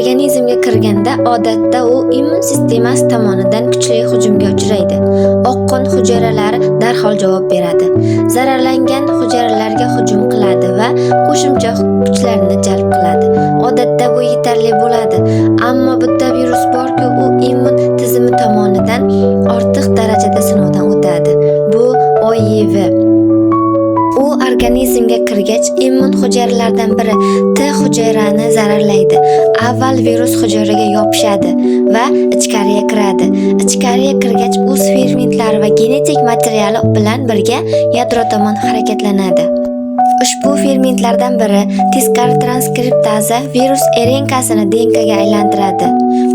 organizmga kirganda odatda u immun sistemasi tomonidan kuchli hujumga uchraydi. Oqqon hujayralari darhol javob beradi. Zararlangan hujayralarga hujum qiladi va qo'shimcha kuchlarni jalb qiladi. Odatda bu yetarli bo'ladi, ammo bitta virus borki, u immun tizimi tomonidan ortiq darajada sinovdan o'tadi. Bu OIV. U organizmga kirgach, immun hujayralardan biri T hujayrani zararlaydi. Avval virus hujayraga yopishadi va ichkariga kiradi. Ichkariga kirgach, o'z fermentlari va genetik materiali bilan birga yadro tomon harakatlanadi. Ushbu fermentlardan biri teskari transkriptaza virus RNKsini DNKga aylantiradi.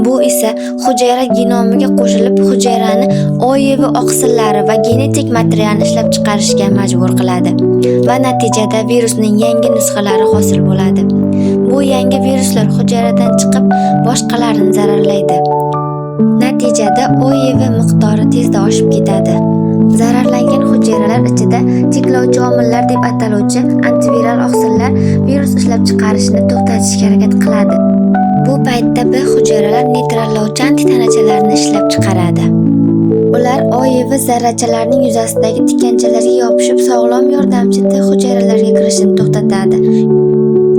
Bu esa hujayra genomiga qo'shilib, hujayrani OIV oqsillari va genetik materialni ishlab chiqarishga majbur qiladi va natijada virusning yangi nusxalari hosil bo'ladi. Bu yangi viruslar hujayradan chiqib, boshqalarini zararlaydi. Natijada OIV miqdori tezda oshib ketadi. Zararlangan hujayralar ichida cheklovchi omillar deb ataluvchi antiviral oqsillar virus ishlab chiqarishni to'xtatishga harakat qiladi. Bu paytda B hujayralar neytrallovchi antitanachalarni ishlab chiqaradi. Ular OIV zarrachalarning yuzasidagi tikkanchalarga yopishib, sog'lom yordamchi T hujayralarga kirishini to'xtatadi.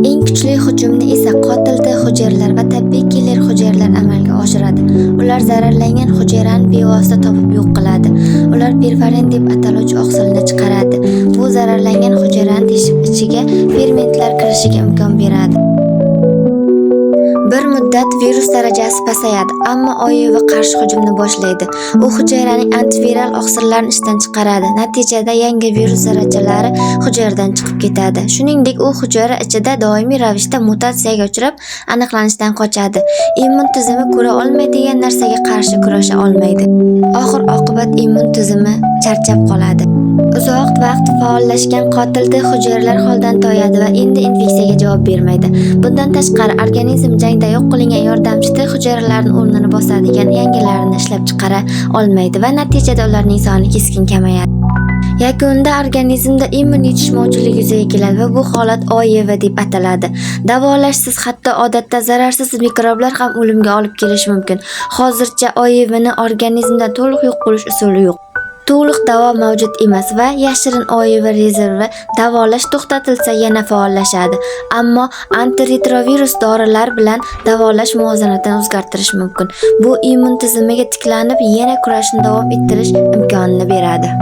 Eng kuchli hujumni esa qotil T hujayralar va tabiiy killer hujayralar amalga oshiradi. Ular zararlangan hujayrani bevosita topib yo'q qiladi. Ular perforin deb ataluvchi oqsilni chiqaradi. Bu zararlangan hujayrani teshib ichiga fermentlar kirishiga imkon beradi. Bir muddat virus darajasi pasayadi, ammo OIV qarshi hujumni boshlaydi. U hujayraning antiviral oqsillarini ishdan chiqaradi. Natijada yangi virus zarrachalari hujayradan chiqib ketadi. Shuningdek, u hujayra ichida doimiy ravishda mutatsiyaga uchrab, aniqlanishdan qochadi. Immun tizimi ko'ra olmaydigan narsaga qarshi kurasha olmaydi. Oxir-oqibat immun tizimi charchab qoladi. Uzoq vaqt faollashgan qotil T hujayralar holdan toyadi va endi infeksiyaga javob bermaydi. Bundan tashqari, organizm jangda yo'q qilingan yordamchi T hujayralarining o'rnini bosadigan yangilarini ishlab chiqara olmaydi va natijada ularning soni keskin kamayadi. Yakunida organizmda immun yetishmovchilik yuzaga keladi va bu holat OIV deb ataladi. Davolashsiz, hatto odatda zararsiz mikroblar ham o'limga olib kelishi mumkin. Hozircha OIVni organizmda to'liq yo'q qilish usuli yo'q. To'liq davo mavjud emas va yashirin OIV rezervi davolash to'xtatilsa yana faollashadi. Ammo antiretrovirus dorilar bilan davolash muvozanatini o'zgartirish mumkin. Bu immun tizimiga tiklanib, yana kurashni davom ettirish imkonini beradi.